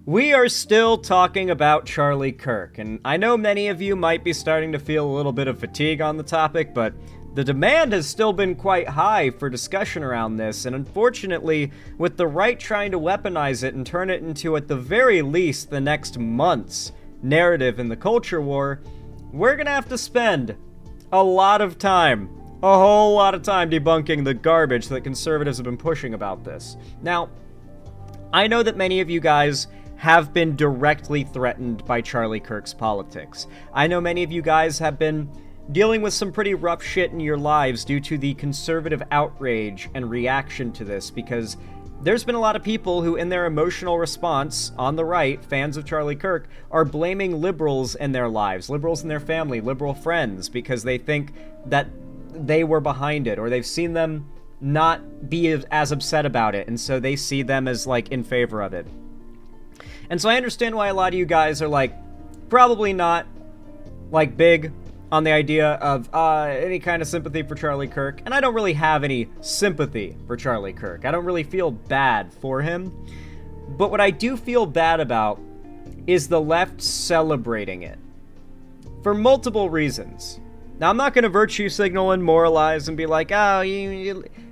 We are still talking about Charlie Kirk, and I know many of you might be starting to feel a little bit of fatigue on the topic, but the demand has still been quite high for discussion around this, and unfortunately, with the right trying to weaponize it and turn it into, at the very least, the next month's narrative in the culture war, we're gonna have to spend a lot of time, a whole lot of time debunking the garbage that conservatives have been pushing about this. Now, I know that many of you guys have been directly threatened by Charlie Kirk's politics. I know many of you guys have been dealing with some pretty rough shit in your lives due to the conservative outrage and reaction to this, because there's been a lot of people who, in their emotional response, on the right, fans of Charlie Kirk, are blaming liberals in their lives, liberals in their family, liberal friends, because they think that they were behind it, or they've seen them not be as upset about it, and so they see them as, like, in favor of it. And so I understand why a lot of you guys are, like, probably not, like, big on the idea of any kind of sympathy for Charlie Kirk. And I don't really have any sympathy for Charlie Kirk. I don't really feel bad for him. But what I do feel bad about is the left celebrating it. For multiple reasons. Now, I'm not going to virtue signal and moralize and be like, oh,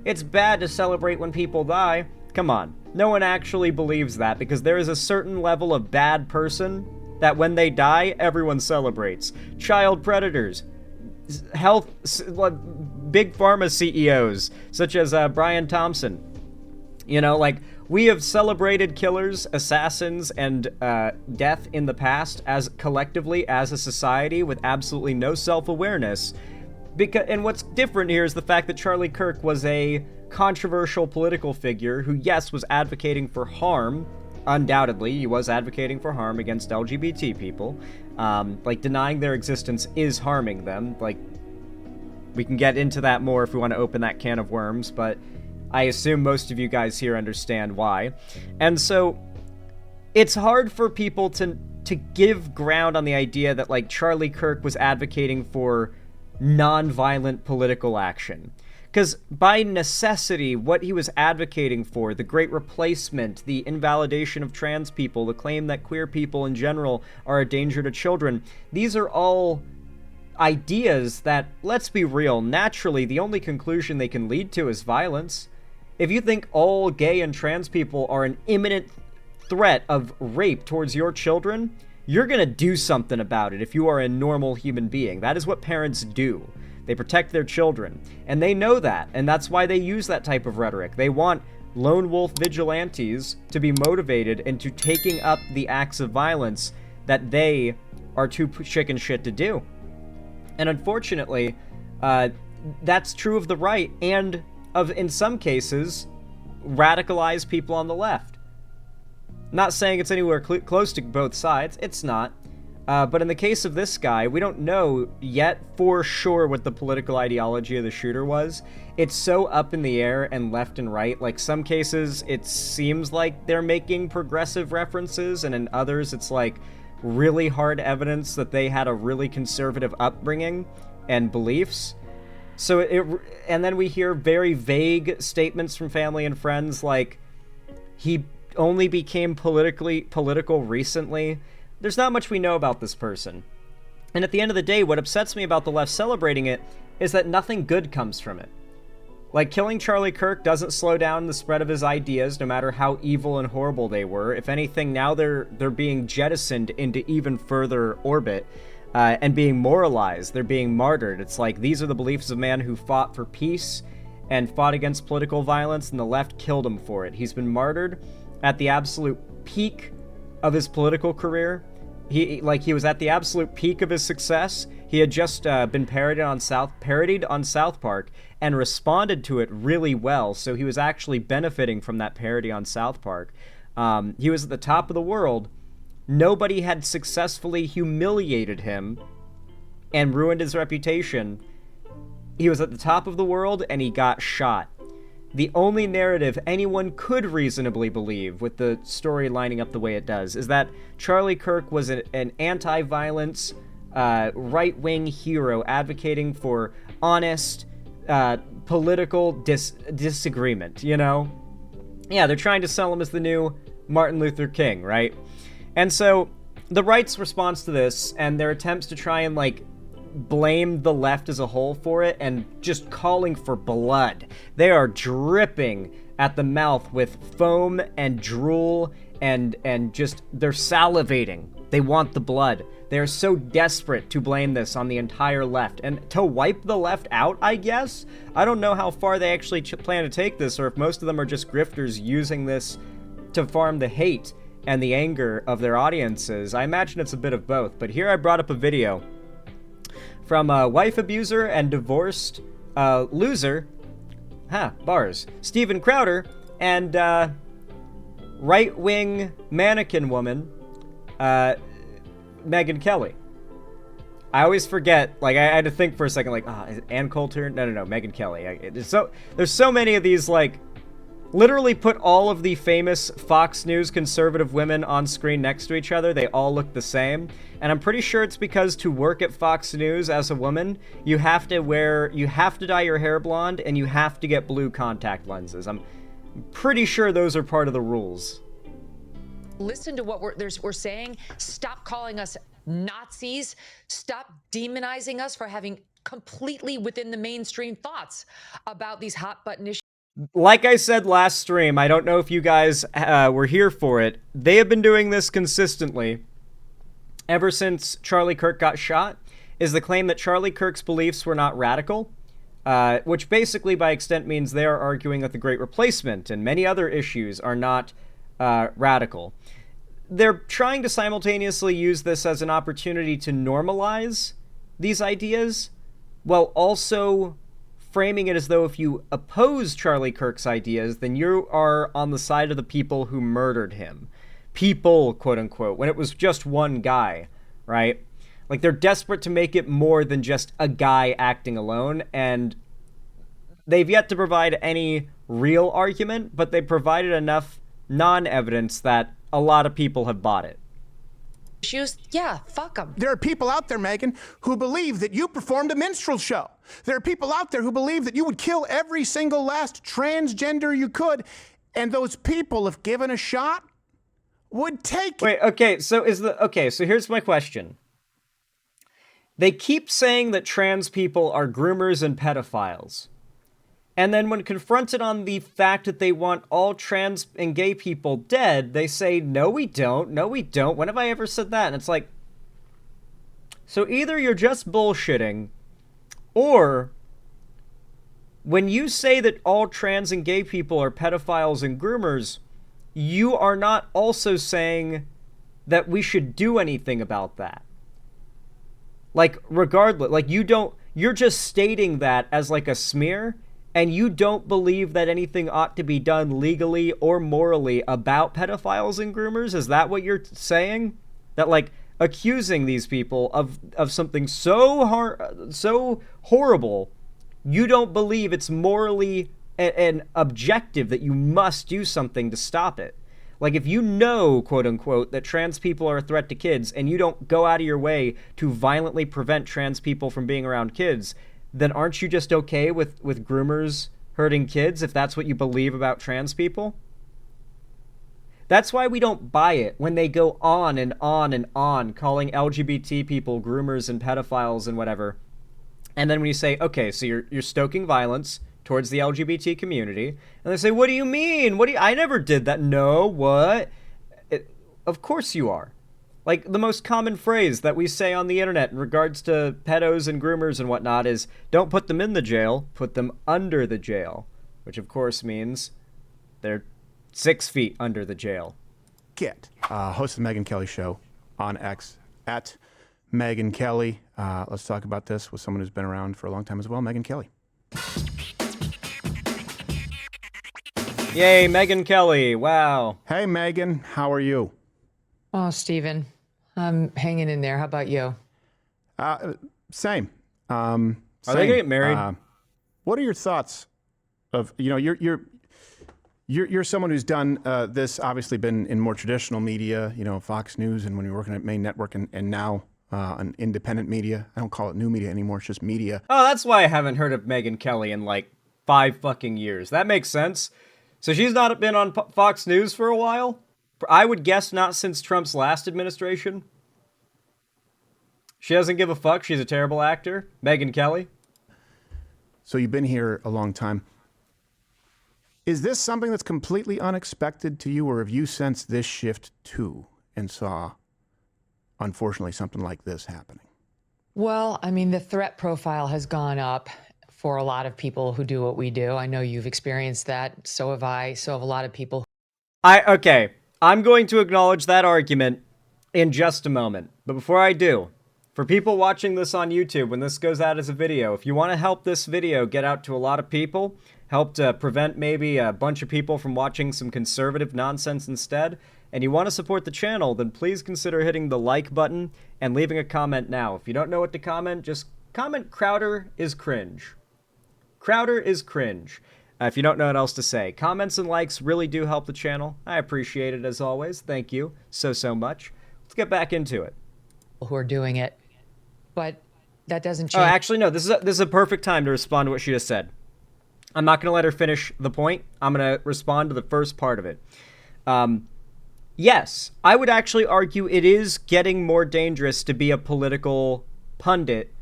it's bad to celebrate when people die. Come on. No one actually believes that, because there is a certain level of bad person that when they die, everyone celebrates. Child predators, health, big pharma CEOs, such as Brian Thompson. You know, like, we have celebrated killers, assassins, and death in the past as collectively as a society with absolutely no self-awareness. And what's different here is the fact that Charlie Kirk was a controversial political figure who, yes, was advocating for harm. Undoubtedly, he was advocating for harm against LGBT people. Like, denying their existence is harming them. Like, we can get into that more if we want to open that can of worms, but I assume most of you guys here understand why. And so, it's hard for people to give ground on the idea that, like, Charlie Kirk was advocating for non-violent political action. Because by necessity, what he was advocating for, the great replacement, the invalidation of trans people, the claim that queer people in general are a danger to children, these are all ideas that, let's be real, naturally the only conclusion they can lead to is violence. If you think all gay and trans people are an imminent threat of rape towards your children, you're gonna do something about it if you are a normal human being. That is what parents do. They protect their children, and they know that, and that's why they use that type of rhetoric. They want lone wolf vigilantes to be motivated into taking up the acts of violence that they are too chicken shit to do. And unfortunately, that's true of the right, and of, in some cases, radicalized people on the left. Not saying it's anywhere close to both sides, it's not. But in the case of this guy, we don't know yet for sure what the political ideology of the shooter was. It's so up in the air and left and right. Like, some cases, it seems like they're making progressive references, and in others, it's like really hard evidence that they had a really conservative upbringing and beliefs. So and then we hear very vague statements from family and friends like, he only became political recently. There's not much we know about this person. And at the end of the day, what upsets me about the left celebrating it is that nothing good comes from it. Like, killing Charlie Kirk doesn't slow down the spread of his ideas, no matter how evil and horrible they were. If anything, now they're being jettisoned into even further orbit, and being moralized. They're being martyred. It's like, these are the beliefs of a man who fought for peace and fought against political violence, and the left killed him for it. He's been martyred at the absolute peak of his political career. He was at the absolute peak of his success. He had just been parodied on South Park and responded to it really well, so he was actually benefiting from that parody on South Park. He was at the top of the world. Nobody had successfully humiliated him and ruined his reputation. He was at the top of the world, and he got shot. The only narrative anyone could reasonably believe, with the story lining up the way it does, is that Charlie Kirk was an anti-violence, right-wing hero advocating for honest, political disagreement, you know? Yeah, they're trying to sell him as the new Martin Luther King, right? And so the right's response to this and their attempts to try and like blame the left as a whole for it and just calling for blood. They are dripping at the mouth with foam and drool and just they're salivating. They want the blood. They're so desperate to blame this on the entire left and to wipe the left out, I guess. I don't know how far they actually plan to take this or if most of them are just grifters using this to farm the hate and the anger of their audiences. I imagine it's a bit of both, but here I brought up a video from a wife abuser and divorced loser, bars, Steven Crowder, and right-wing mannequin woman, Megyn Kelly. I always forget, like, I had to think for a second, like, is it Ann Coulter? No, Megyn Kelly. There's so many of these, like, literally put all of the famous Fox News conservative women on screen next to each other. They all look the same. And I'm pretty sure it's because to work at Fox News as a woman, you have to dye your hair blonde and you have to get blue contact lenses. I'm pretty sure those are part of the rules. Listen to what we're saying. Stop calling us Nazis. Stop demonizing us for having completely within the mainstream thoughts about these hot button issues. Like I said last stream, I don't know if you guys were here for it. They have been doing this consistently ever since Charlie Kirk got shot, is the claim that Charlie Kirk's beliefs were not radical, which basically by extent means they are arguing that the Great Replacement and many other issues are not radical. They're trying to simultaneously use this as an opportunity to normalize these ideas, while also framing it as though if you oppose Charlie Kirk's ideas, then you are on the side of the people who murdered him. People, quote unquote, when it was just one guy, right? Like, they're desperate to make it more than just a guy acting alone, and they've yet to provide any real argument, but they provided enough non-evidence that a lot of people have bought it. Yeah, fuck them. There are people out there, Megyn, who believe that you performed a minstrel show. There are people out there who believe that you would kill every single last transgender you could, and those people, if given a shot, would take it. Wait, so here's my question. They keep saying that trans people are groomers and pedophiles. And then when confronted on the fact that they want all trans and gay people dead, they say, no, we don't. No, we don't. When have I ever said that? And it's like, so either you're just bullshitting, or when you say that all trans and gay people are pedophiles and groomers, you are not also saying that we should do anything about that. Like, regardless, like, you're just stating that as like a smear, and you don't believe that anything ought to be done legally or morally about pedophiles and groomers? Is that what you're saying? That, like, accusing these people of something so horrible, you don't believe it's morally and objective that you must do something to stop it? Like, if you know, quote unquote, that trans people are a threat to kids, and you don't go out of your way to violently prevent trans people from being around kids, then aren't you just okay with groomers hurting kids if that's what you believe about trans people? That's why we don't buy it when they go on and on and on calling LGBT people groomers and pedophiles and whatever. And then when you say, okay, so you're stoking violence towards the LGBT community, and they say, what do you mean? I never did that. No, what? Of course you are. Like, the most common phrase that we say on the internet in regards to pedos and groomers and whatnot is, don't put them in the jail, put them under the jail. Which, of course, means they're 6 feet under the jail. Host of the Megyn Kelly Show on X, at Megyn Kelly. Let's talk about this with someone who's been around for a long time as well, Megyn Kelly. Yay, Megyn Kelly, wow. Hey, Megyn, how are you? Oh, Steven, I'm hanging in there. How about you? Same. Are they gonna get married? What are your thoughts of, you're someone who's done this, obviously been in more traditional media, Fox News, and when you're working at Main Network, and now on independent media. I don't call it new media anymore, it's just media. Oh, that's why I haven't heard of Megyn Kelly in like 5 fucking years. That makes sense. So she's not been on Fox News for a while? I would guess not since Trump's last administration. She doesn't give a fuck. She's a terrible actor. Megyn Kelly. So you've been here a long time. Is this something that's completely unexpected to you, or have you sensed this shift too and saw, unfortunately, something like this happening? Well, I mean, the threat profile has gone up for a lot of people who do what we do. I know you've experienced that. So have I. So have a lot of people. Okay. I'm going to acknowledge that argument in just a moment. But before I do, for people watching this on YouTube, when this goes out as a video, if you want to help this video get out to a lot of people, help to prevent maybe a bunch of people from watching some conservative nonsense instead, and you want to support the channel, then please consider hitting the like button and leaving a comment now. If you don't know what to comment, just comment Crowder is cringe. Crowder is cringe. If you don't know what else to say. Comments and likes really do help the channel. I appreciate it as always. Thank you so much. Let's get back into it. Who are doing it, but that doesn't Oh, change. actually, no. This is a perfect time to respond to what she just said. I'm not going to let her finish the point. I'm going to respond to the first part of it. Yes, I would actually argue it is getting more dangerous to be a political pundit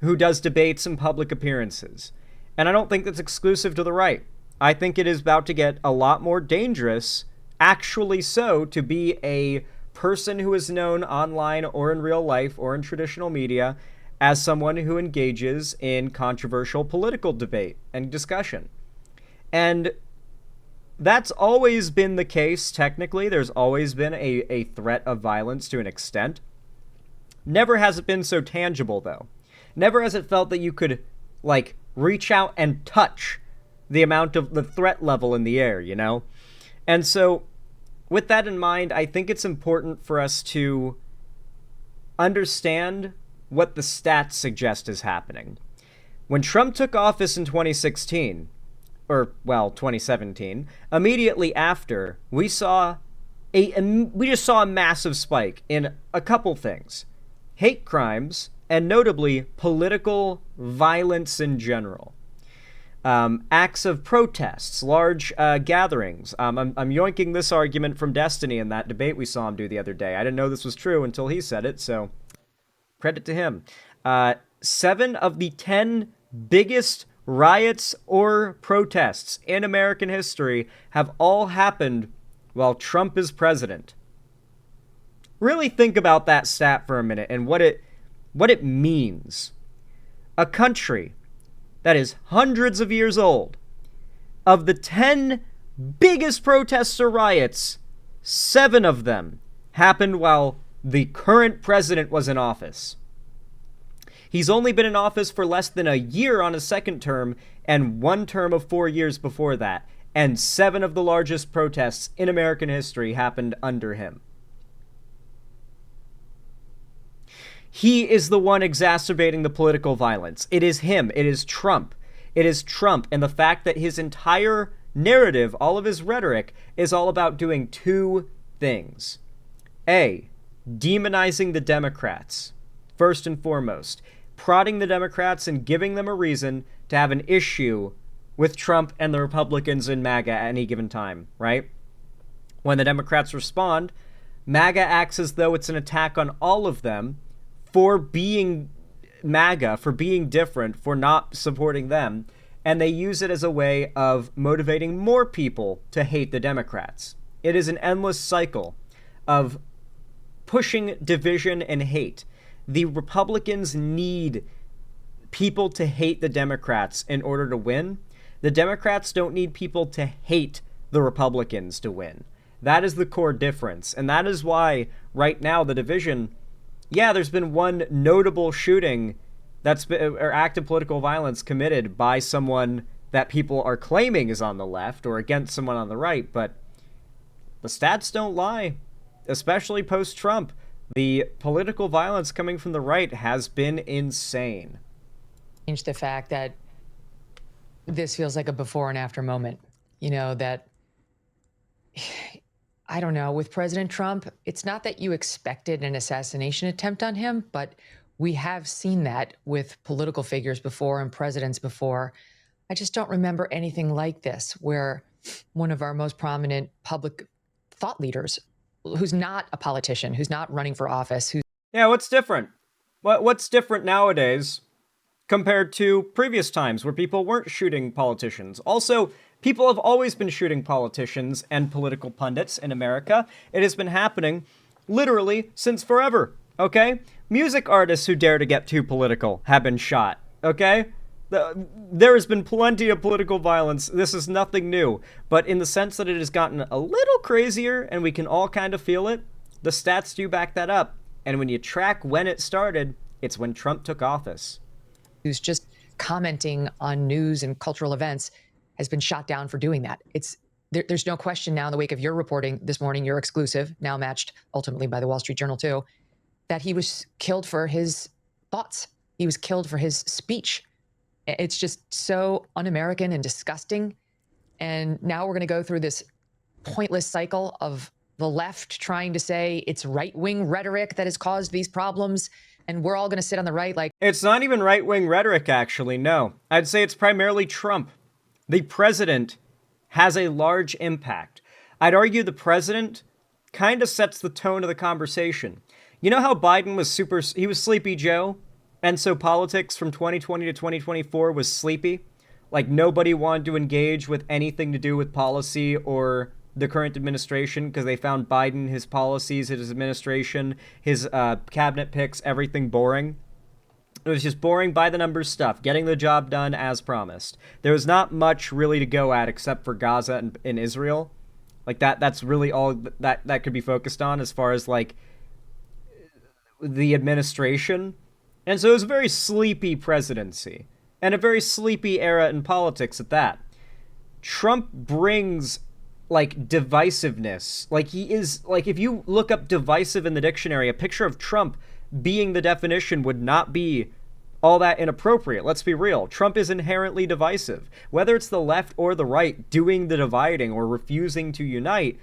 who does debates and public appearances. And I don't think that's exclusive to the right. I think it is about to get a lot more dangerous, actually so, to be a person who is known online or in real life or in traditional media as someone who engages in controversial political debate and discussion. And that's always been the case, technically. There's always been a threat of violence to an extent. Never has it been so tangible, though. Never has it felt that you could, like, reach out and touch the amount of the threat level in the air, you know? And so, with that in mind, I think it's important for us to understand what the stats suggest is happening. When Trump took office in 2016, or, well, 2017, immediately after, we just saw a massive spike in a couple things. Hate crimes, and notably, political violence in general. Acts of protests, large gatherings. I'm yoinking this argument from Destiny in that debate we saw him do the other day. I didn't know this was true until he said it, so credit to him. 7 of the 10 biggest riots or protests in American history have all happened while Trump is president. Really think about that stat for a minute and what it means. A country that is hundreds of years old, of the 10 biggest protests or riots, 7 of them happened while the current president was in office. He's only been in office for less than a year on his second term and 1 term of 4 years before that, and 7 of the largest protests in American history happened under him. He is the one exacerbating the political violence. It is him. It is Trump. It is Trump. And the fact that his entire narrative, all of his rhetoric, is all about doing 2 things. A, demonizing the Democrats, first and foremost. Prodding the Democrats and giving them a reason to have an issue with Trump and the Republicans in MAGA at any given time, right? When the Democrats respond, MAGA acts as though it's an attack on all of them for being MAGA, for being different, for not supporting them, and they use it as a way of motivating more people to hate the Democrats. It is an endless cycle of pushing division and hate. The Republicans need people to hate the Democrats in order to win. The Democrats don't need people to hate the Republicans to win. That is the core difference, and that is why right now the division... Yeah, there's been one notable shooting that's been, or act of political violence committed by someone that people are claiming is on the left or against someone on the right, but the stats don't lie, especially post-Trump. The political violence coming from the right has been insane. Change the fact that this feels like a before and after moment. You know, that, I don't know, with President Trump, it's not that you expected an assassination attempt on him, but we have seen that with political figures before and presidents before. I just don't remember anything like this, where one of our most prominent public thought leaders, who's not a politician, who's not running for office, who's Yeah, what's different? What's different nowadays compared to previous times where people weren't shooting politicians? Also, people have always been shooting politicians and political pundits in America. It has been happening literally since forever, okay? Music artists who dare to get too political have been shot, okay? There has been plenty of political violence. This is nothing new. But in the sense that it has gotten a little crazier and we can all kind of feel it, the stats do back that up. And when you track when it started, it's when Trump took office. who's just commenting on news and cultural events has been shot down for doing that. There's no question now in the wake of your reporting this morning, your exclusive, now matched ultimately by the Wall Street Journal too, that he was killed for his thoughts. He was killed for his speech. It's just so un-American and disgusting. And now we're going to go through this pointless cycle of the left trying to say it's right-wing rhetoric that has caused these problems. And we're all going to sit on the right like... It's not even right-wing rhetoric, actually, no. I'd say it's primarily Trump. The president has a large impact. I'd argue the president kind of sets the tone of the conversation. You know how Biden was he was Sleepy Joe? And so politics from 2020 to 2024 was sleepy? Like nobody wanted to engage with anything to do with policy or the current administration because they found Biden, his policies, his administration, his cabinet picks, everything boring. It was just boring by the numbers stuff, getting the job done as promised. There was not much really to go at except for Gaza and Israel. Like that's really all that could be focused on as far as like the administration. And so it was a very sleepy presidency and a very sleepy era in politics at that. Trump brings like divisiveness. Like he is like, if you look up divisive in the dictionary, a picture of Trump being the definition would not be all that inappropriate. Let's be real. Trump is inherently divisive. Whether it's the left or the right doing the dividing or refusing to unite,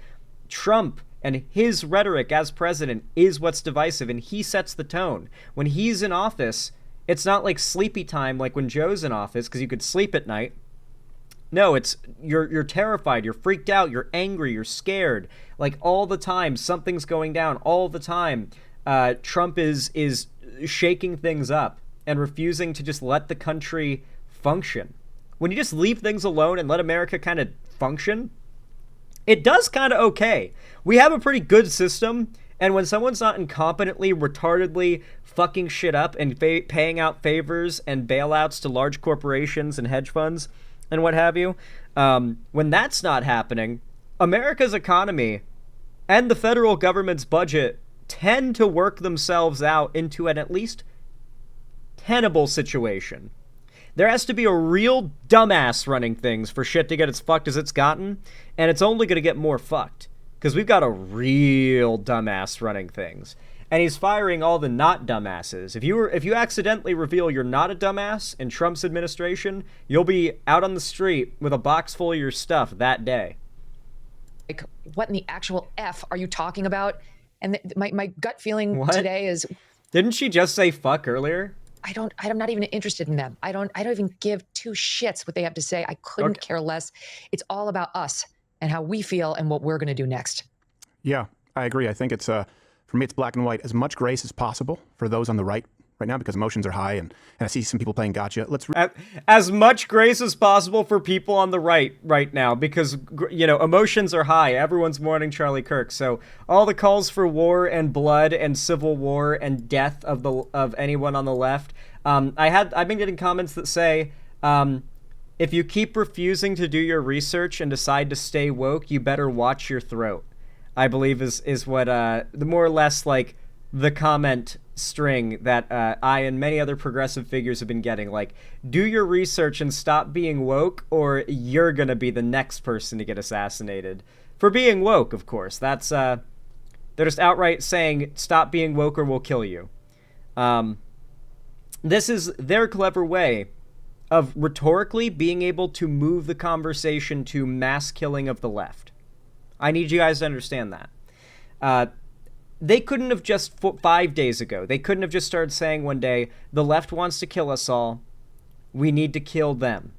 Trump and his rhetoric as president is what's divisive, and he sets the tone. When he's in office, it's not like sleepy time like when Joe's in office, because you could sleep at night. No, it's you're terrified, you're freaked out, you're angry, you're scared. Like all the time, something's going down all the time. Trump is shaking things up and refusing to just let the country function. When you just leave things alone and let America kind of function, it does kind of okay. We have a pretty good system, and when someone's not incompetently, retardedly fucking shit up and paying out favors and bailouts to large corporations and hedge funds and what have you, when that's not happening, America's economy and the federal government's budget tend to work themselves out into an at least tenable situation. There has to be a real dumbass running things for shit to get as fucked as it's gotten, and it's only going to get more fucked, because we've got a real dumbass running things. And he's firing all the not dumbasses. If you accidentally reveal you're not a dumbass in Trump's administration, you'll be out on the street with a box full of your stuff that day. Like, what in the actual F are you talking about? And my gut feeling today is... Didn't she just say fuck earlier? I'm not even interested in them. I don't even give two shits what they have to say. I couldn't care less. It's all about us and how we feel and what we're going to do next. Yeah, I agree. I think it's, for me, it's black and white. As much grace as possible for those on the right now, because emotions are high, and I see some people playing gotcha. As much grace as possible for people on the right now, because, you know, emotions are high. Everyone's mourning Charlie Kirk. So all the calls for war and blood and civil war and death of anyone on the left. I've been getting comments that say, if you keep refusing to do your research and decide to stay woke, you better watch your throat. I believe is what the more or less like the comment string that I and many other progressive figures have been getting. Like, do your research and stop being woke, or you're gonna be the next person to get assassinated for being woke. Of course, that's they're just outright saying stop being woke or we'll kill you. This is their clever way of rhetorically being able to move the conversation to mass killing of the left. I need you guys to understand that. They couldn't have just 5 days ago, they couldn't have just started saying one day, the left wants to kill us all. We need to kill them.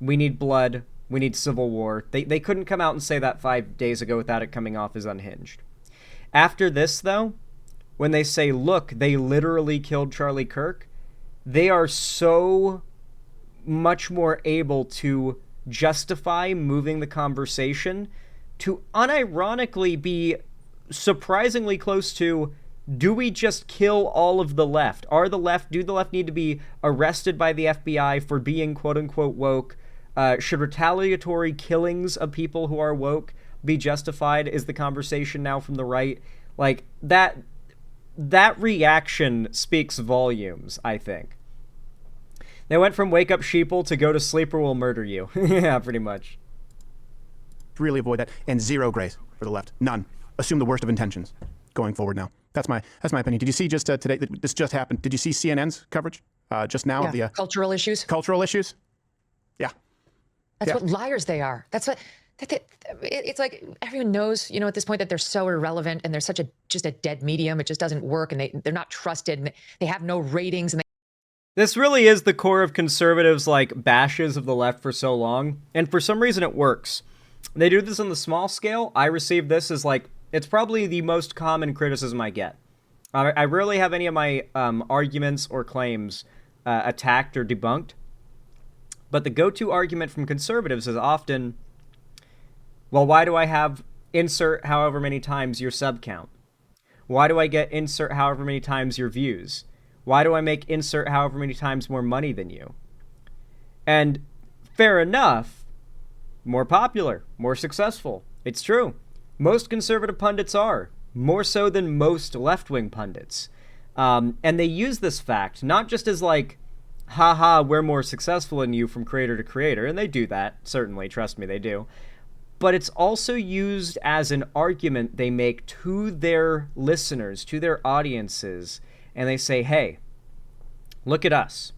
We need blood. We need civil war. They couldn't come out and say that 5 days ago without it coming off as unhinged. After this, though, when they say, look, they literally killed Charlie Kirk, they are so much more able to justify moving the conversation to unironically be surprisingly close to, do we just kill all of the left? Do the left need to be arrested by the FBI for being quote-unquote woke? Should retaliatory killings of people who are woke be justified? Is the conversation now from the right? Like, that reaction speaks volumes, I think. They went from wake up sheeple to go to sleep or we'll murder you. Yeah, pretty much. Really avoid that. And zero grace for the left. None. Assume the worst of intentions going forward now. That's my opinion. Did you see just today, this just happened, did you see CNN's coverage just now of the... cultural issues? Cultural issues? Yeah. That's what liars they are. That's what... It's like everyone knows, you know, at this point that they're so irrelevant and they're such just a dead medium. It just doesn't work and they're not trusted and they have no ratings and this really is the core of conservatives, like, bashes of the left for so long, and for some reason it works. They do this on the small scale. I receive this as, like, it's probably the most common criticism I get. I rarely have any of my arguments or claims attacked or debunked, but the go-to argument from conservatives is often, well, why do I have insert however many times your sub count? Why do I get insert however many times your views? Why do I make insert however many times more money than you? And fair enough, more popular, more successful. It's true. Most conservative pundits are, more so than most left-wing pundits. And they use this fact, not just as like, haha, we're more successful than you from creator to creator, and they do that, certainly, trust me, they do. But it's also used as an argument they make to their listeners, to their audiences, and they say, hey, look at us.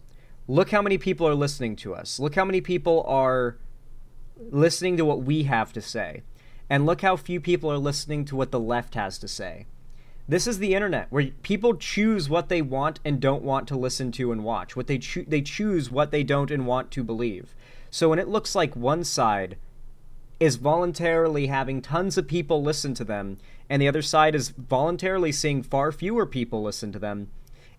Look how many people are listening to us. Look how many people are listening to what we have to say. And look how few people are listening to what the left has to say. This is the internet, where people choose what they want and don't want to listen to and watch. They choose what they don't and want to believe. So when it looks like one side is voluntarily having tons of people listen to them, and the other side is voluntarily seeing far fewer people listen to them,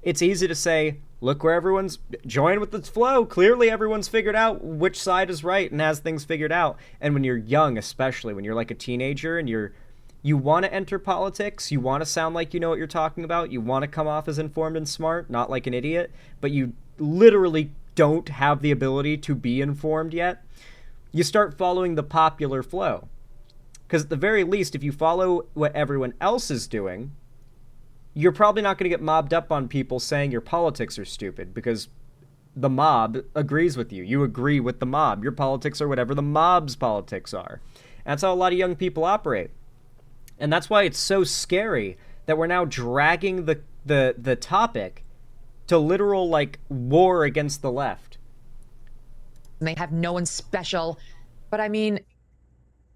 it's easy to say, look where everyone's joined with the flow. Clearly everyone's figured out which side is right and has things figured out. And when you're young, especially when you're like a teenager and you want to enter politics, you want to sound like you know what you're talking about, you want to come off as informed and smart, not like an idiot, but you literally don't have the ability to be informed yet, you start following the popular flow. Because at the very least, if you follow what everyone else is doing, you're probably not going to get mobbed up on people saying your politics are stupid, because the mob agrees with you. You agree with the mob. Your politics are whatever the mob's politics are. And that's how a lot of young people operate. And that's why it's so scary that we're now dragging the topic to literal, like, war against the left. they have no one special. But I mean,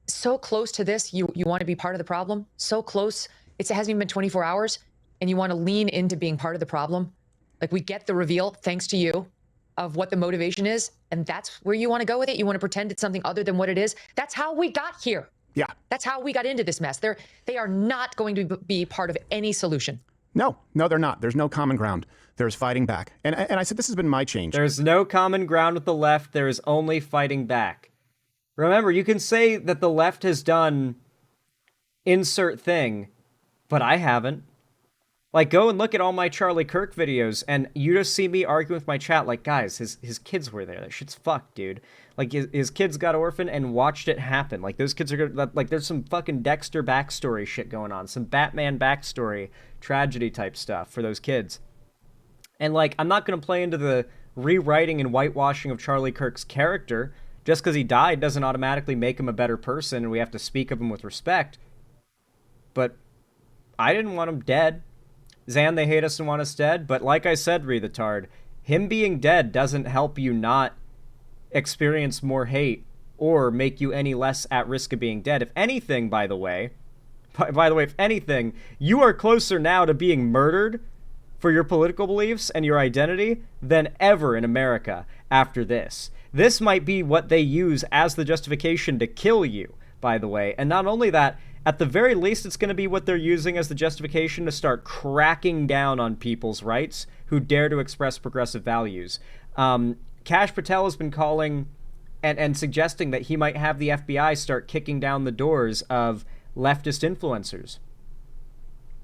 so close to this, you want to be part of the problem? So close. It hasn't even been 24 hours, and you want to lean into being part of the problem? Like, we get the reveal, thanks to you, of what the motivation is, and that's where you want to go with it? You want to pretend it's something other than what it is? That's how we got here. Yeah. That's how we got into this mess. They are not going to be part of any solution. No, they're not. There's no common ground. There's fighting back. And I said this has been my change. There's no common ground with the left. There is only fighting back. Remember, you can say that the left has done insert thing, but I haven't. Like, go and look at all my Charlie Kirk videos, and you just see me arguing with my chat, like, guys, his kids were there. That shit's fucked, dude. Like, his kids got orphaned and watched it happen. Like, those kids are gonna, like, there's some fucking Dexter backstory shit going on. Some Batman backstory, tragedy type stuff for those kids. And, like, I'm not gonna play into the rewriting and whitewashing of Charlie Kirk's character. Just because he died doesn't automatically make him a better person, and we have to speak of him with respect. But I didn't want him dead. Zan, they hate us and want us dead, but like I said, Retard, him being dead doesn't help you not experience more hate or make you any less at risk of being dead. If anything, by the way, if anything, you are closer now to being murdered for your political beliefs and your identity than ever in America after this. This might be what they use as the justification to kill you, by the way. And not only that, at the very least, it's going to be what they're using as the justification to start cracking down on people's rights who dare to express progressive values. Kash Patel has been calling and suggesting that he might have the FBI start kicking down the doors of leftist influencers.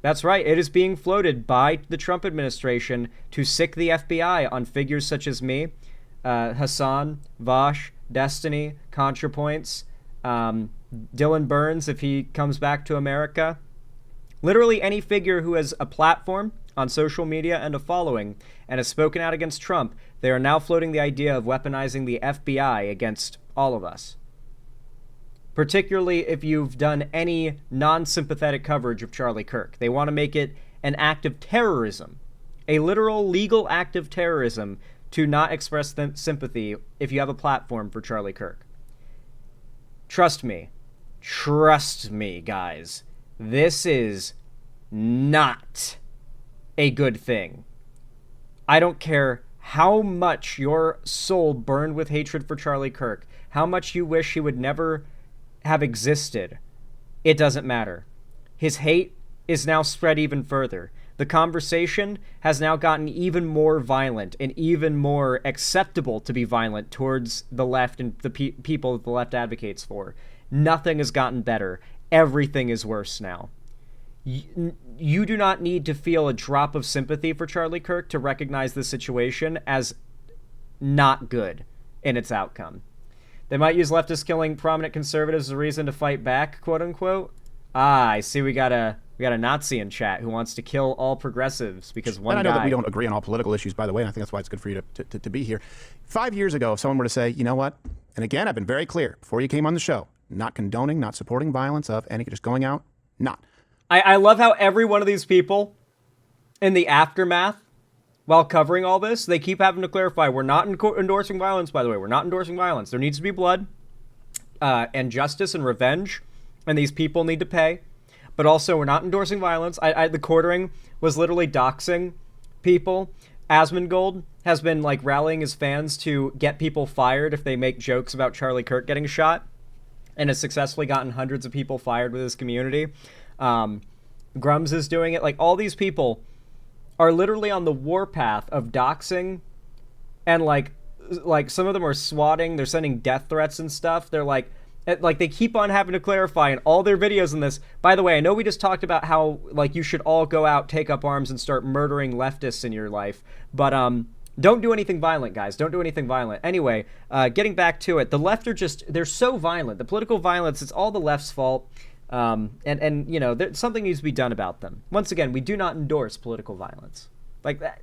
That's right, it is being floated by the Trump administration to sick the FBI on figures such as me, Hassan, Vosh, Destiny, ContraPoints, Dylan Burns if he comes back to America. Literally any figure who has a platform on social media and a following and has spoken out against Trump, they are now floating the idea of weaponizing the FBI against all of us. Particularly if you've done any non-sympathetic coverage of Charlie Kirk. They want to make it an act of terrorism, a literal legal act of terrorism to not express sympathy if you have a platform for Charlie Kirk. Trust me, guys. This is not a good thing. I don't care how much your soul burned with hatred for Charlie Kirk, how much you wish he would never have existed. It doesn't matter. His hate is now spread even further. The conversation has now gotten even more violent and even more acceptable to be violent towards the left and the people that the left advocates for. Nothing has gotten better. Everything is worse now. You do not need to feel a drop of sympathy for Charlie Kirk to recognize the situation as not good in its outcome. They might use leftists killing prominent conservatives as a reason to fight back, quote unquote. I see we got a Nazi in chat who wants to kill all progressives because one guy... And I know that we don't agree on all political issues, by the way, and I think that's why it's good for you to be here. 5 years ago, if someone were to say, you know what, and again, I've been very clear, before you came on the show, not condoning, not supporting violence of any, just going out, not. I love how every one of these people in the aftermath, while covering all this, they keep having to clarify, we're not endorsing violence, by the way. We're not endorsing violence. There needs to be blood and justice and revenge, and these people need to pay. But also, we're not endorsing violence. The quartering was literally doxing people. Asmongold has been, like, rallying his fans to get people fired if they make jokes about Charlie Kirk getting shot, and has successfully gotten hundreds of people fired with his community. Grums is doing it. Like, all these people are literally on the warpath of doxing, and like some of them are swatting, they're sending death threats and stuff. They're like they keep on having to clarify in all their videos in this. By the way, I know we just talked about how, like, you should all go out, take up arms, and start murdering leftists in your life, but don't do anything violent, guys. Don't do anything violent. Anyway, getting back to it, the left are they're so violent. The political violence, it's all the left's fault. And you know, something needs to be done about them. Once again, we do not endorse political violence. Like that.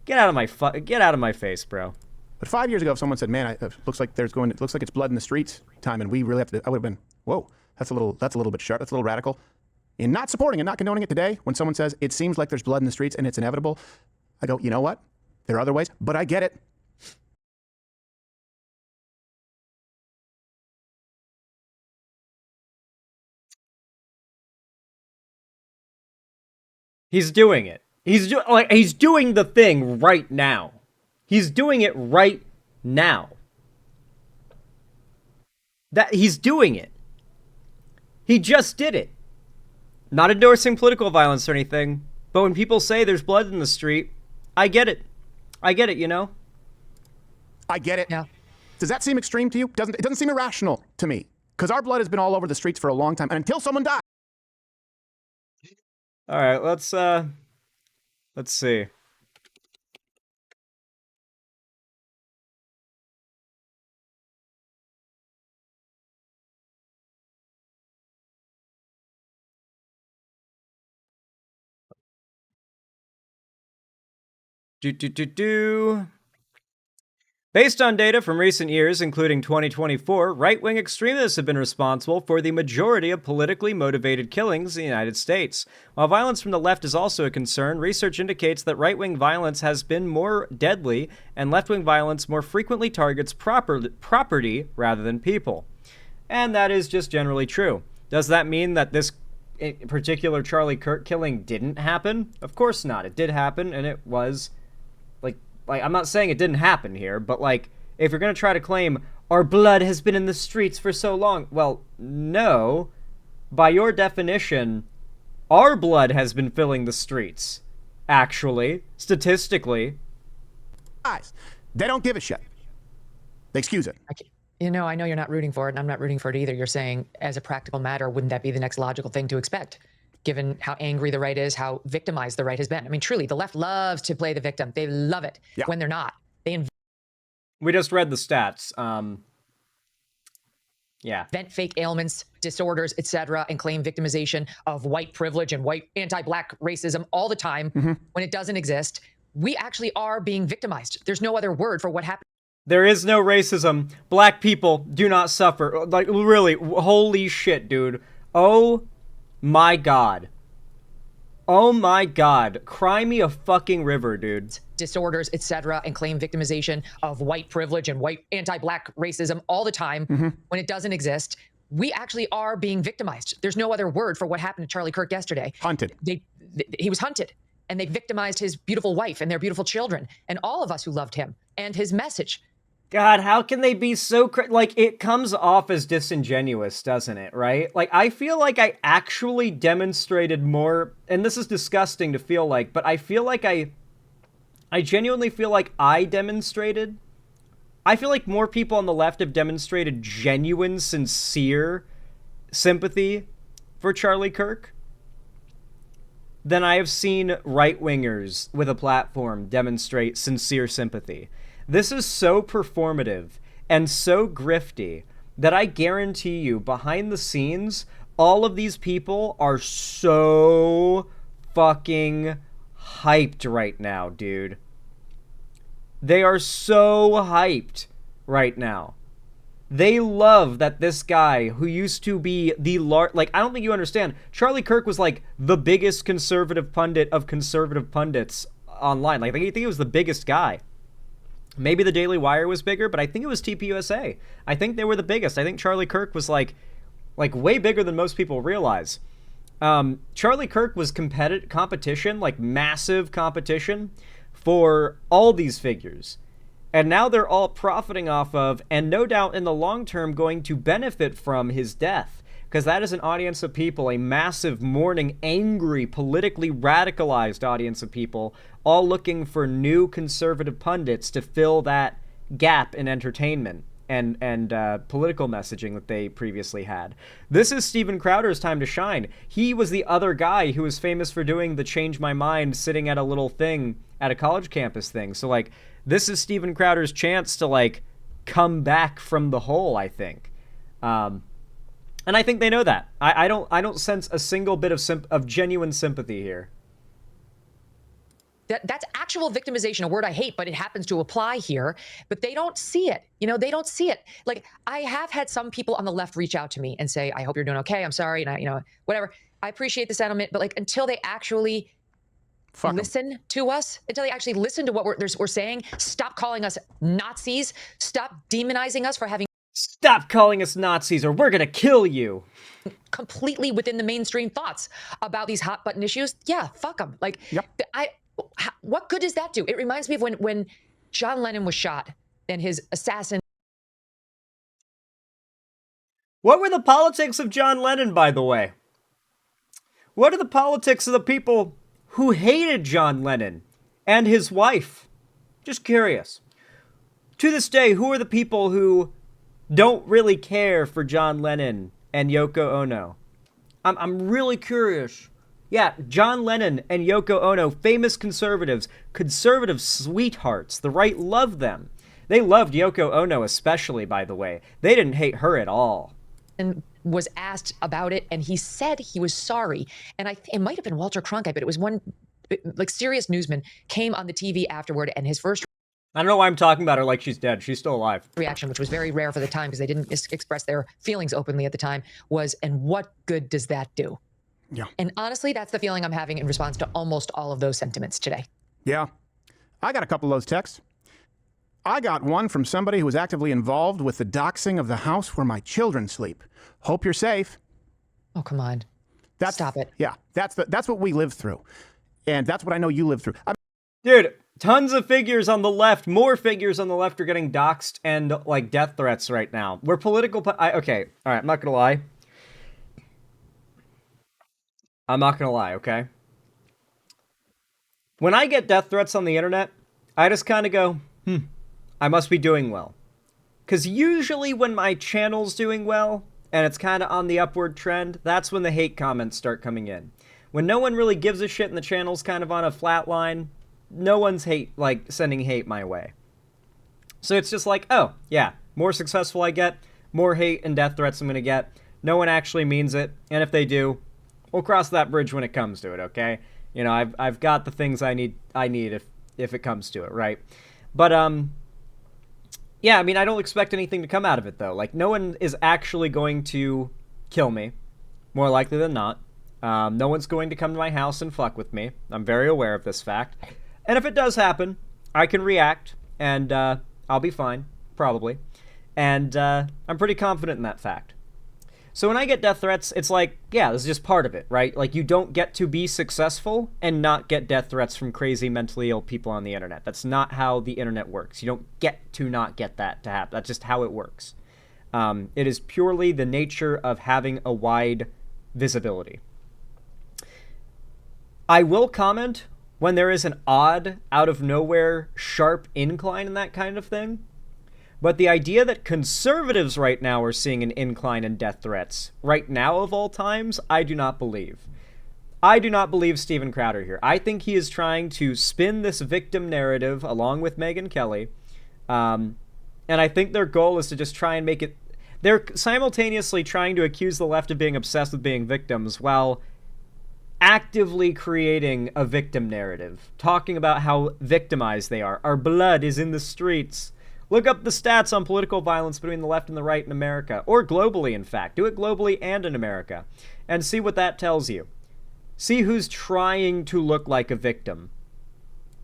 Get out of my face, bro. But 5 years ago, if someone said, "Man, it looks like it's blood in the streets time, and we really have to," I would have been, "Whoa, that's a little bit sharp. That's a little radical." In not supporting and not condoning it today, when someone says it seems like there's blood in the streets and it's inevitable, I go, you know what? There are other ways, but I get it. He's doing it. He's doing the thing right now. He's doing it right now. He's doing it. He just did it. Not endorsing political violence or anything, but when people say there's blood in the street, I get it. I get it, you know? I get it. Yeah. Does that seem extreme to you? It doesn't seem irrational to me, because our blood has been all over the streets for a long time, and until someone dies. All right, let's see. Based on data from recent years, including 2024, right-wing extremists have been responsible for the majority of politically motivated killings in the United States. While violence from the left is also a concern, research indicates that right-wing violence has been more deadly, and left-wing violence more frequently targets property rather than people. And that is just generally true. Does that mean that this particular Charlie Kirk killing didn't happen? Of course not. It did happen, and it was... Like, I'm not saying it didn't happen here, but, like, if you're going to try to claim our blood has been in the streets for so long, well, no. By your definition, our blood has been filling the streets. Actually, statistically. Guys, they don't give a shit. They excuse it. I know you're not rooting for it, and I'm not rooting for it either. You're saying, as a practical matter, wouldn't that be the next logical thing to expect, given how angry the right is, how victimized the right has been? I mean, truly, the left loves to play the victim. They love it when they're not. We just read the stats. Invent fake ailments, disorders, etc., and claim victimization of white privilege and white anti-black racism all the time when it doesn't exist. We actually are being victimized. There's no other word for what happened. There is no racism. Black people do not suffer. Like, really, holy shit, dude. Oh my god. Oh my god. Cry me a fucking river, dude. Disorders, etc., and claim victimization of white privilege and white anti-black racism all the time when it doesn't exist. We actually are being victimized. There's no other word for what happened to Charlie Kirk yesterday. Hunted. He was hunted, and they victimized his beautiful wife and their beautiful children and all of us who loved him and his message. God, how can they be so like, it comes off as disingenuous, doesn't it, right? Like, I feel like I actually demonstrated more, and this is disgusting to feel like, but I feel like I genuinely feel like I demonstrated. I feel like more people on the left have demonstrated genuine, sincere sympathy for Charlie Kirk than I have seen right-wingers with a platform demonstrate sincere sympathy. This is so performative and so grifty that I guarantee you, behind the scenes, all of these people are so fucking hyped right now, dude. They are so hyped right now. They love that this guy who used to be the like, I don't think you understand. Charlie Kirk was like the biggest conservative pundit of conservative pundits online. Like, I think he was the biggest guy. Maybe the Daily Wire was bigger, but I think it was TPUSA. I think they were the biggest. I think Charlie Kirk was like way bigger than most people realize. Charlie Kirk was competition, like massive competition for all these figures. And now they're all profiting off of, and no doubt in the long term going to benefit from, his death. Because that is an audience of people, a massive, mourning, angry, politically radicalized audience of people, all looking for new conservative pundits to fill that gap in entertainment and political messaging that they previously had. This is Steven Crowder's time to shine. He was the other guy who was famous for doing the change my mind, sitting at a little thing at a college campus thing. So, like, this is Steven Crowder's chance to, like, come back from the hole, I think. And I think they know that. I don't sense a single bit of genuine sympathy here. That's actual victimization, a word I hate, but it happens to apply here. But they don't see it. They don't see it. Like, I have had some people on the left reach out to me and say, I hope you're doing okay. I'm sorry. And whatever. I appreciate the sentiment, but like, until they actually listen to us, until they actually listen to what we're saying, stop calling us Nazis, stop demonizing us for having. Stop calling us Nazis or we're going to kill you. Completely within the mainstream thoughts about these hot button issues. Yeah, fuck them. Like, what good does that do? It reminds me of when John Lennon was shot and his assassin. What were the politics of John Lennon, by the way? What are the politics of the people who hated John Lennon and his wife? Just curious. To this day, who are the people who don't really care for John Lennon and Yoko Ono? I'm really curious. Yeah, John Lennon and Yoko Ono, famous conservative sweethearts. The right loved them. They loved Yoko Ono especially, by the way. They didn't hate her at all. And was asked about it, and he said he was sorry. And it might have been Walter Cronkite, but it was one like serious newsman came on the TV afterward, and his first. I don't know why I'm talking about her like she's dead. She's still alive. Reaction, which was very rare for the time because they didn't express their feelings openly at the time, was, and what good does that do? Yeah. And honestly, that's the feeling I'm having in response to almost all of those sentiments today. Yeah. I got a couple of those texts. I got one from somebody who was actively involved with the doxing of the house where my children sleep. Hope you're safe. Oh, come on. Stop it. Yeah. That's what we lived through. And that's what I know you lived through. Dude, Tons of figures on the left, more figures on the left are getting doxxed and, like, death threats right now. We're political... okay, alright, I'm not gonna lie. Okay? When I get death threats on the internet, I just kind of go, I must be doing well. Because usually when my channel's doing well, and it's kind of on the upward trend, that's when the hate comments start coming in. When no one really gives a shit and the channel's kind of on a flat line, no one's sending hate my way. So it's just like, oh, yeah, more successful I get, more hate and death threats I'm going to get. No one actually means it, and if they do, we'll cross that bridge when it comes to it, okay? You know, I've got the things I need if it comes to it, right? But, yeah, I mean, I don't expect anything to come out of it, though. Like, no one is actually going to kill me, more likely than not. No one's going to come to my house and fuck with me. I'm very aware of this fact. And if it does happen, I can react, and I'll be fine, probably. And I'm pretty confident in that fact. So when I get death threats, it's like, yeah, this is just part of it, right? Like, you don't get to be successful and not get death threats from crazy mentally ill people on the internet. That's not how the internet works. You don't get to not get that to happen. That's just how it works. It is purely the nature of having a wide visibility. I will comment when there is an odd, out-of-nowhere, sharp incline in that kind of thing. But the idea that conservatives right now are seeing an incline in death threats, right now of all times, I do not believe. I do not believe Steven Crowder here. I think he is trying to spin this victim narrative along with Megyn Kelly. And I think their goal is to just try and make it... They're simultaneously trying to accuse the left of being obsessed with being victims while actively creating a victim narrative, talking about how victimized they are. Our blood is in the streets. Look up the stats on political violence between the left and the right in America, or globally, in fact. Do it globally and in America, and see what that tells you. See who's trying to look like a victim.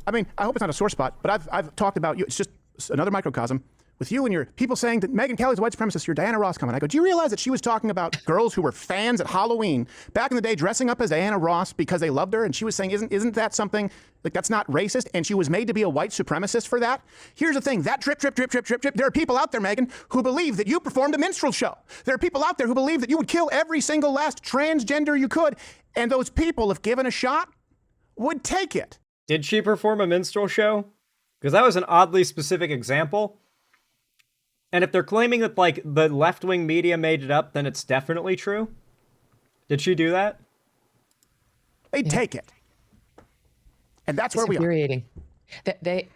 I mean, I hope it's not a sore spot, but I've talked about you. It's just another microcosm. With you and your people saying that Megyn Kelly's a white supremacist, you're Diana Ross comment. I go, do you realize that she was talking about girls who were fans at Halloween back in the day dressing up as Diana Ross because they loved her? And she was saying, isn't that something, like, that's not racist? And she was made to be a white supremacist for that? Here's the thing, that drip. There are people out there, Megyn, who believe that you performed a minstrel show. There are people out there who believe that you would kill every single last transgender you could. And those people, if given a shot, would take it. Did she perform a minstrel show? Because that was an oddly specific example. And if they're claiming that, like, the left-wing media made it up, then it's definitely true. Did she do that? They'd take it. And that's where we are. Infuriating. They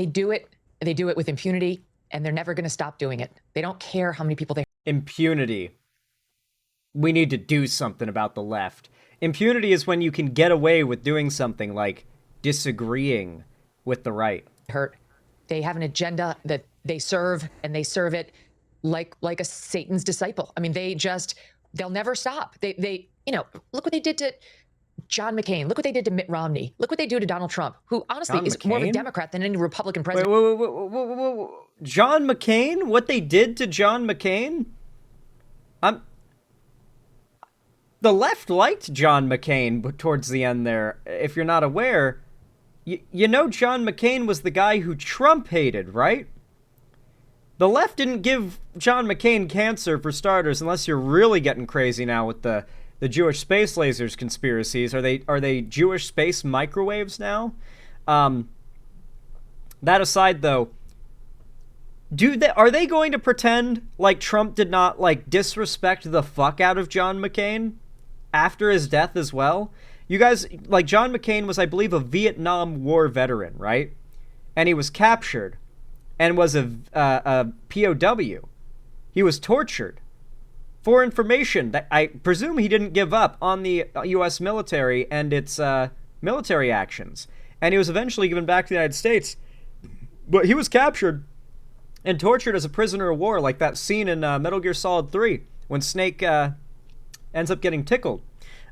do it. They do it with impunity, and they're never going to stop doing it. They don't care how many people they... Impunity. We need to do something about the left. Impunity is when you can get away with doing something like disagreeing with the right. Hurt. They have an agenda that they serve, and they serve it like a Satan's disciple. I mean, they'll never stop. They look what they did to John McCain. Look what they did to Mitt Romney. Look what they do to Donald Trump, who honestly is more of a Democrat than any Republican president. Wait. John McCain? What they did to John McCain? The left liked John McCain towards the end there. If you're not aware, you know John McCain was the guy who Trump hated, right? The left didn't give John McCain cancer, for starters, unless you're really getting crazy now with the Jewish space lasers conspiracies. Are they Jewish space microwaves now? That aside, though, are they going to pretend like Trump did not, like, disrespect the fuck out of John McCain after his death as well? You guys, like, John McCain was, I believe, a Vietnam War veteran, right? And he was captured and was a POW. He was tortured for information that I presume he didn't give up on the U.S. military and its military actions. And he was eventually given back to the United States. But he was captured and tortured as a prisoner of war, like that scene in Metal Gear Solid 3 when Snake ends up getting tickled.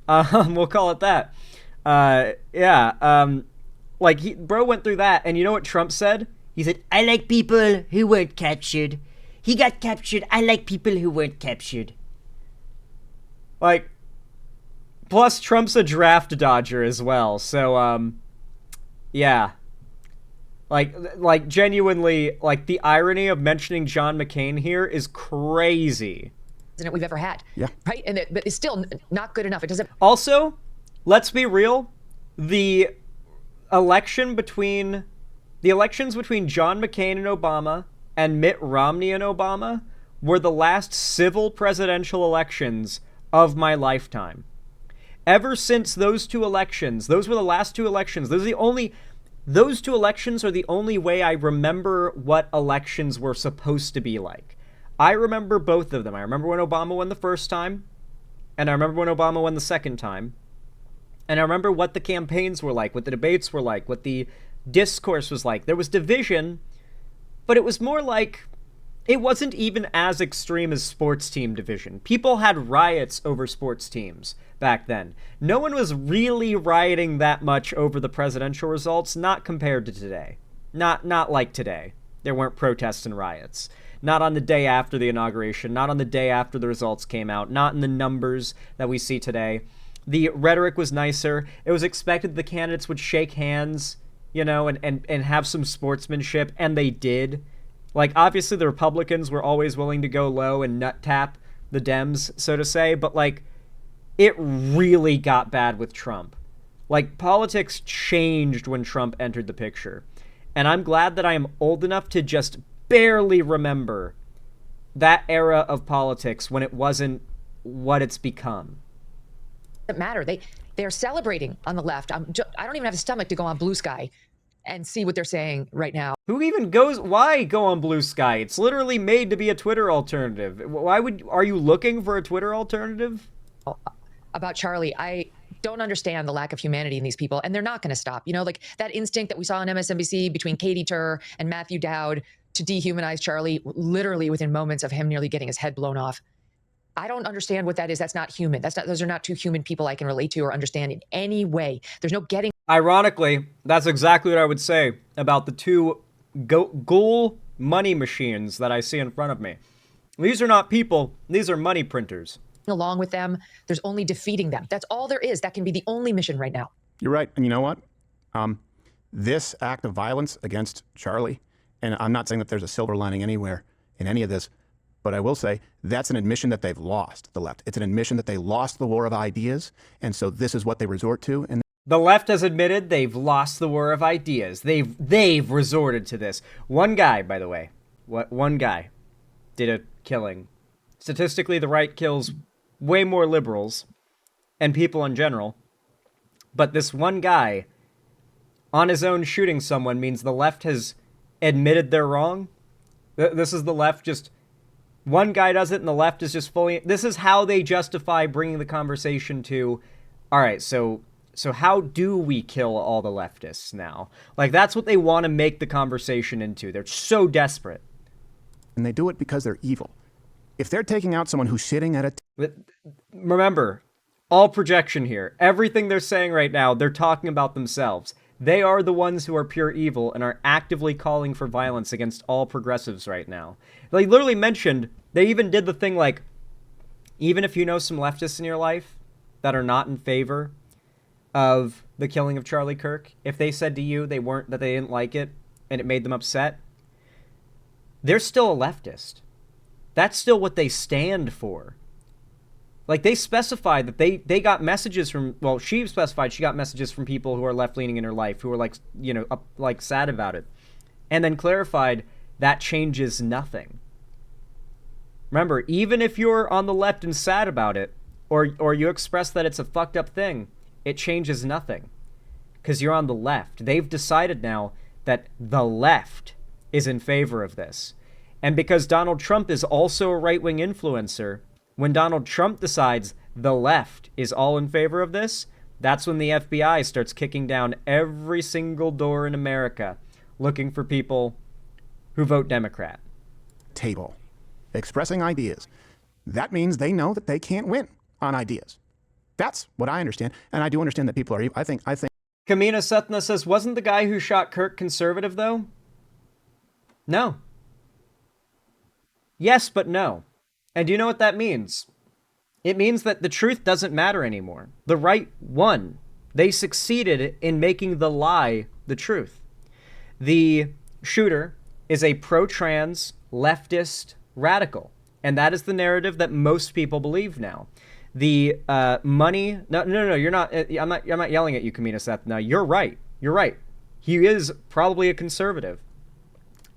We'll call it that. Bro went through that, and you know what Trump said? He said, I like people who weren't captured. He got captured. I like people who weren't captured. Like, plus Trump's a draft dodger as well, so, yeah. Like genuinely, like the irony of mentioning John McCain here is crazy. President we've ever had. Yeah. Right. But it's still not good enough. It doesn't. Also, let's be real. The elections between John McCain and Obama and Mitt Romney and Obama were the last civil presidential elections of my lifetime. Ever since those two elections, those were the last two elections. Those two elections are the only way I remember what elections were supposed to be like. I remember both of them. I remember when Obama won the first time, and I remember when Obama won the second time. And I remember what the campaigns were like, what the debates were like, what the discourse was like. There was division, but it was more like, it wasn't even as extreme as sports team division. People had riots over sports teams back then. No one was really rioting that much over the presidential results, not compared to today. Not like today. There weren't protests and riots. Not on the day after the inauguration, not on the day after the results came out, not in the numbers that we see today. The rhetoric was nicer. It was expected the candidates would shake hands, and have some sportsmanship, and they did. Like, obviously the Republicans were always willing to go low and nut tap the Dems, so to say, but like, it really got bad with Trump. Like, politics changed when Trump entered the picture. And I'm glad that I am old enough to just barely remember that era of politics when it wasn't what it's become. Doesn't matter. They're celebrating on the left. I don't even have a stomach to go on Blue Sky and see what they're saying right now. Why go on Blue Sky? It's literally made to be a Twitter alternative. Are you looking for a Twitter alternative? About Charlie, I don't understand the lack of humanity in these people, and they're not going to stop. Like that instinct that we saw on MSNBC between Katie Tur and Matthew Dowd to dehumanize Charlie, literally within moments of him nearly getting his head blown off. I don't understand what that is. That's not human. Those are not two human people I can relate to or understand in any way. There's no getting. Ironically, that's exactly what I would say about the two ghoul money machines that I see in front of me. These are not people. These are money printers. Along with them, there's only defeating them. That's all there is. That can be the only mission right now. You're right. And you know what? This act of violence against Charlie, and I'm not saying that there's a silver lining anywhere in any of this, but I will say that's an admission that they've lost, the left. It's an admission that they lost the war of ideas, and so this is what they resort to. And the left has admitted they've lost the war of ideas. They've resorted to this. One guy, by the way, one guy did a killing. Statistically, the right kills way more liberals and people in general. But this one guy on his own shooting someone means the left has admitted they're wrong. This is the left just... One guy does it and the left is just fully... This is how they justify bringing the conversation to... All right, so how do we kill all the leftists now? Like, that's what they want to make the conversation into. They're so desperate. And they do it because they're evil. If they're taking out someone who's sitting at a... Remember, all projection here. Everything they're saying right now, they're talking about themselves. They are the ones who are pure evil and are actively calling for violence against all progressives right now. They literally mentioned, they even did the thing like, even if you know some leftists in your life that are not in favor of the killing of Charlie Kirk, if they said to you they didn't like it and it made them upset, they're still a leftist. That's still what they stand for. Like, they specified that they got messages from, well, she specified she got messages from people who are left-leaning in her life, who are sad about it. And then clarified that changes nothing. Remember, even if you're on the left and sad about it, or you express that it's a fucked up thing, it changes nothing. Because you're on the left. They've decided now that the left is in favor of this. And because Donald Trump is also a right-wing influencer, when Donald Trump decides the left is all in favor of this, that's when the FBI starts kicking down every single door in America looking for people who vote Democrat. Table, expressing ideas. That means they know that they can't win on ideas. That's what I understand. And I do understand that people are evil. I think. Kamina Sethna says, wasn't the guy who shot Kirk conservative, though? No. Yes, but no. And do you know what that means? It means that the truth doesn't matter anymore. The right won. They succeeded in making the lie the truth. The shooter is a pro-trans leftist radical, and that is the narrative that most people believe now. The money. No. You're not. I'm not yelling at you, Kamina Seth. No, you're right. You're right. He is probably a conservative,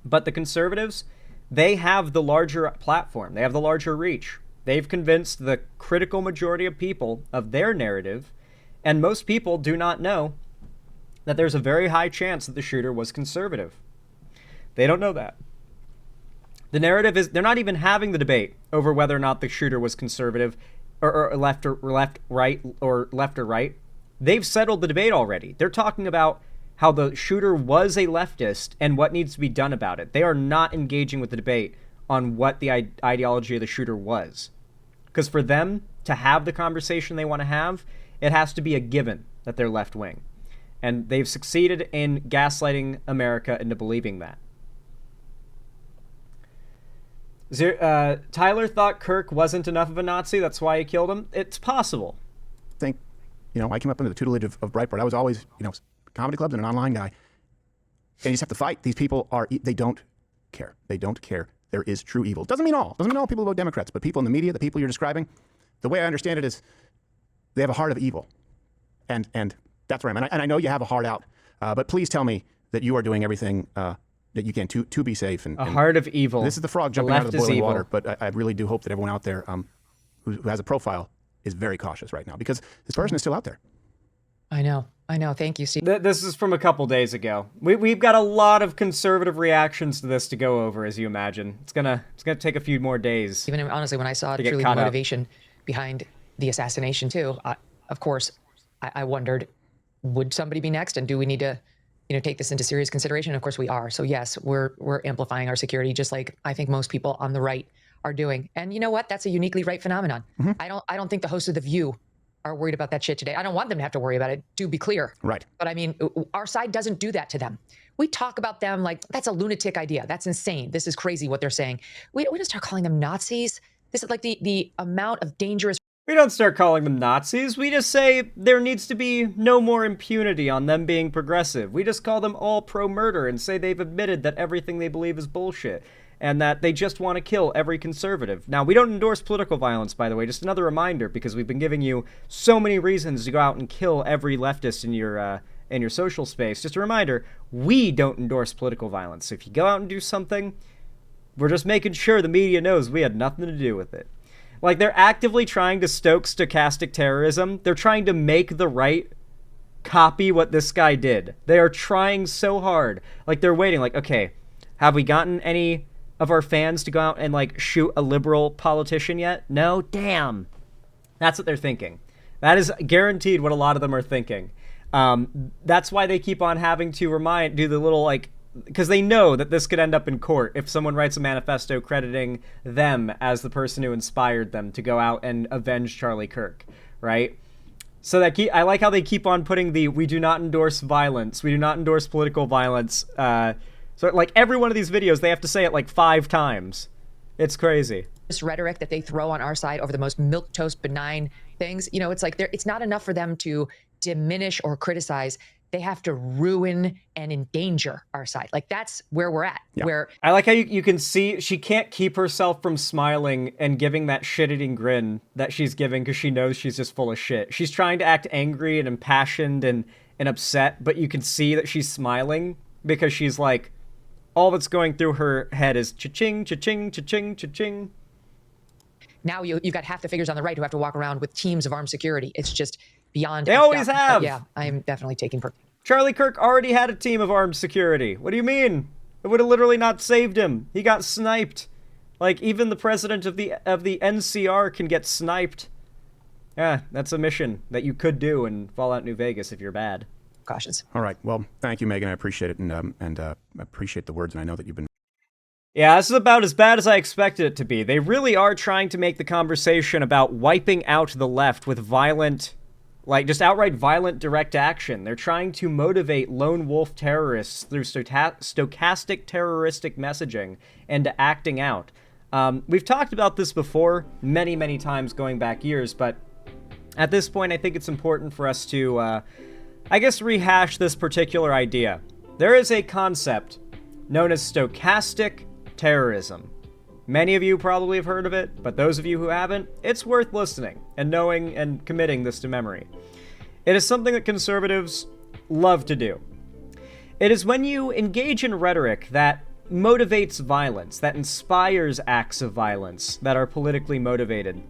but the conservatives, they have the larger platform. They have the larger reach. They've convinced the critical majority of people of their narrative, and most people do not know that there's a very high chance that the shooter was conservative. They don't know that. The narrative is they're not even having the debate over whether or not the shooter was conservative or left or right. They've settled the debate already. They're talking about how the shooter was a leftist and what needs to be done about it. They are not engaging with the debate on what the ideology of the shooter was. Because for them to have the conversation they want to have, it has to be a given that they're left wing. And they've succeeded in gaslighting America into believing that. Tyler thought Kirk wasn't enough of a Nazi. That's why he killed him. It's possible. I think, I came up under the tutelage of Breitbart. I was always, comedy clubs and an online guy. And you just have to fight. These people they don't care. They don't care. There is true evil. Doesn't mean all people vote Democrats, but people in the media, the people you're describing, the way I understand it is they have a heart of evil. And that's where I'm at. And I know you have a heart out, but please tell me that you are doing everything that you can to be safe. And heart of evil. This is the frog jumping out of the boiling water, but I really do hope that everyone out there who has a profile is very cautious right now, because this person is still out there. I know. Thank you, Steve. This is from a couple days ago. We've got a lot of conservative reactions to this to go over, as you imagine. It's gonna take a few more days. Even honestly, when I saw truly the motivation behind the assassination too, of course, I wondered, would somebody be next, and do we need to, take this into serious consideration? And of course, we are. So yes, we're amplifying our security, just like I think most people on the right are doing. And you know what? That's a uniquely right phenomenon. Mm-hmm. I don't think the hosts of The View are worried about that shit today. I don't want them to have to worry about it, to be clear. Right. But I mean, our side doesn't do that to them. We talk about them like, that's a lunatic idea. That's insane. This is crazy what they're saying. We don't start calling them Nazis. This is like the amount of dangerous. We don't start calling them Nazis. We just say there needs to be no more impunity on them being progressive. We just call them all pro-murder and say they've admitted that everything they believe is bullshit, and that they just want to kill every conservative. Now, we don't endorse political violence, by the way. Just another reminder, because we've been giving you so many reasons to go out and kill every leftist in your social space. Just a reminder, we don't endorse political violence. So if you go out and do something, we're just making sure the media knows we had nothing to do with it. Like, they're actively trying to stoke stochastic terrorism. They're trying to make the right copy what this guy did. They are trying so hard. Like, they're waiting, like, okay, have we gotten any of our fans to go out and, like, shoot a liberal politician yet? No? Damn. That's what they're thinking. That is guaranteed what a lot of them are thinking. That's why they keep on having to do the little, like, because they know that this could end up in court if someone writes a manifesto crediting them as the person who inspired them to go out and avenge Charlie Kirk, right? So I like how they keep on putting we do not endorse violence, we do not endorse political violence. So like every one of these videos, they have to say it like 5 times. It's crazy. This rhetoric that they throw on our side over the most milquetoast benign things, it's like it's not enough for them to diminish or criticize. They have to ruin and endanger our side. Like, that's where we're at. Yeah. Where I like how you can see she can't keep herself from smiling and giving that shit-eating grin that she's giving, because she knows she's just full of shit. She's trying to act angry and impassioned and upset, but you can see that she's smiling because she's like, all that's going through her head is cha-ching, cha-ching, cha-ching, cha-ching. Now you've got half the figures on the right who have to walk around with teams of armed security. It's just beyond. They always have. Yeah, I'm definitely taking. Charlie Kirk already had a team of armed security. What do you mean? It would have literally not saved him. He got sniped. Like, even the president of the NCR can get sniped. Yeah, that's a mission that you could do in Fallout New Vegas if you're bad. Cautious. All right. Well, thank you, Megyn. I appreciate it, and I appreciate the words, and I know that you've been. Yeah, this is about as bad as I expected it to be. They really are trying to make the conversation about wiping out the left with violent, like just outright violent direct action. They're trying to motivate lone wolf terrorists through stochastic terroristic messaging and acting out. We've talked about this before many, many times going back years, but at this point I think it's important for us to, I guess, rehash this particular idea. there is a concept known as stochastic terrorism. Many of you probably have heard of it, but those of you who haven't, it's worth listening and knowing and committing this to memory. It is something that conservatives love to do. It is when you engage in rhetoric that motivates violence, that inspires acts of violence that are politically motivated.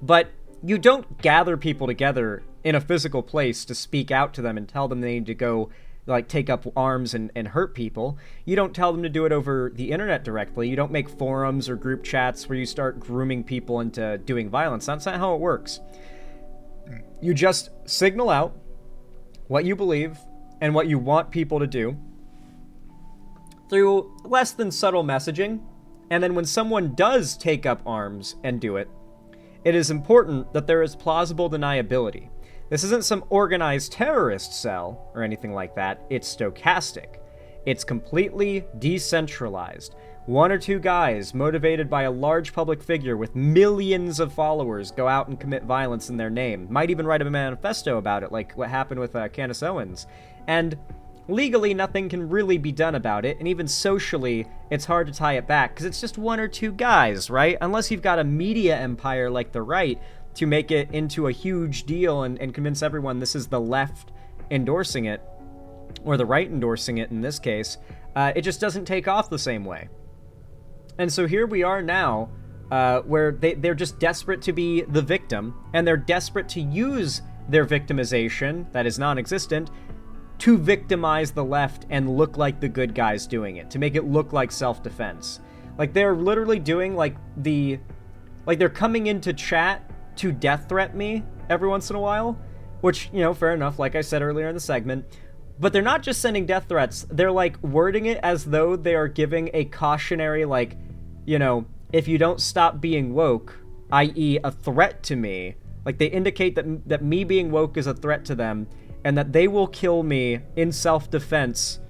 But you don't gather people together in a physical place to speak out to them and tell them they need to go, like, take up arms and hurt people. You don't tell them to do it over the internet directly. You don't make forums or group chats where you start grooming people into doing violence. That's not how it works. You just signal out what you believe and what you want people to do through less than subtle messaging. And then when someone does take up arms and do it, it is important that there is plausible deniability. This isn't some organized terrorist cell or anything like that. It's stochastic. It's completely decentralized. One or two guys motivated by a large public figure with millions of followers go out and commit violence in their name. Might even write a manifesto about it, like what happened with Candace Owens. And legally, nothing can really be done about it, and even socially, it's hard to tie it back, because it's just one or two guys, right? Unless you've got a media empire like the right to make it into a huge deal and convince everyone this is the left endorsing it, or the right endorsing it in this case, it just doesn't take off the same way. And so here we are now, where they're just desperate to be the victim, and they're desperate to use their victimization, that is non-existent, to victimize the left and look like the good guys doing it, to make it look like self-defense. Like, they're literally doing, like, they're coming into chat to death threat me every once in a while, which, you know, fair enough, like I said earlier in the segment. But they're not just sending death threats, they're, like, wording it as though they are giving a cautionary, like, you know, if you don't stop being woke, i.e. a threat to me, like, they indicate that me being woke is a threat to them, and that they will kill me in self-defense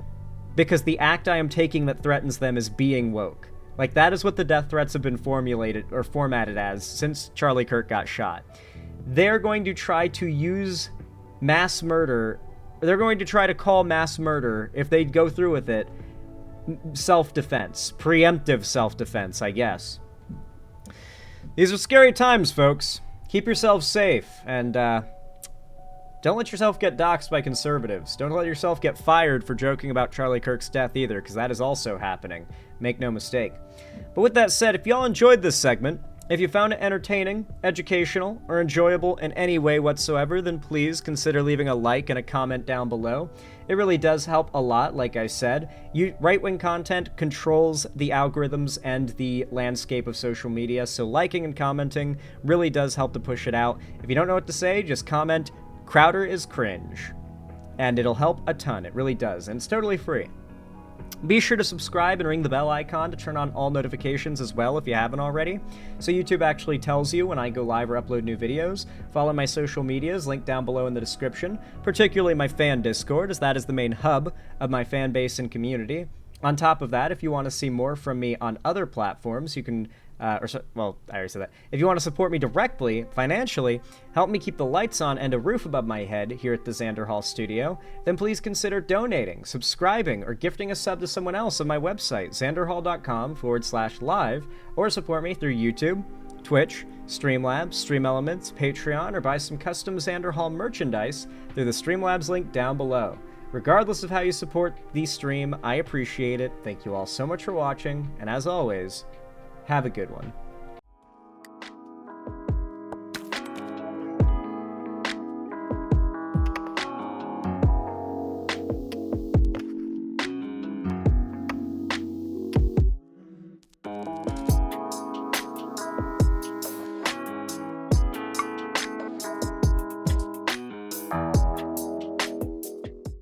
because the act I am taking that threatens them is being woke. Like, that is what the death threats have been formulated or formatted as since Charlie Kirk got shot. They're going to try to use mass murder. They're going to try to call mass murder, if they go through with it, self-defense. Preemptive self-defense, I guess. These are scary times, folks. Keep yourselves safe, and don't let yourself get doxxed by conservatives. Don't let yourself get fired for joking about Charlie Kirk's death either, because that is also happening. Make no mistake. But with that said, if y'all enjoyed this segment, if you found it entertaining, educational, or enjoyable in any way whatsoever, then please consider leaving a like and a comment down below. It really does help a lot, like I said. Right-wing content controls the algorithms and the landscape of social media, so liking and commenting really does help to push it out. If you don't know what to say, just comment, "Crowder is cringe," and it'll help a ton. It really does, and it's totally free. Be sure to subscribe and ring the bell icon to turn on all notifications as well if you haven't already, so YouTube actually tells you when I go live or upload new videos. Follow my social medias, linked down below in the description, particularly my fan Discord, as that is the main hub of my fan base and community. On top of that, if you want to see more from me on other platforms, you can I already said that. If you want to support me directly, financially, help me keep the lights on and a roof above my head here at the Xander Hall studio, then please consider donating, subscribing, or gifting a sub to someone else on my website, xanderhall.com/live, or support me through YouTube, Twitch, Streamlabs, Stream Elements, Patreon, or buy some custom Xander Hall merchandise through the Streamlabs link down below. Regardless of how you support the stream, I appreciate it. Thank you all so much for watching, and as always, have a good one.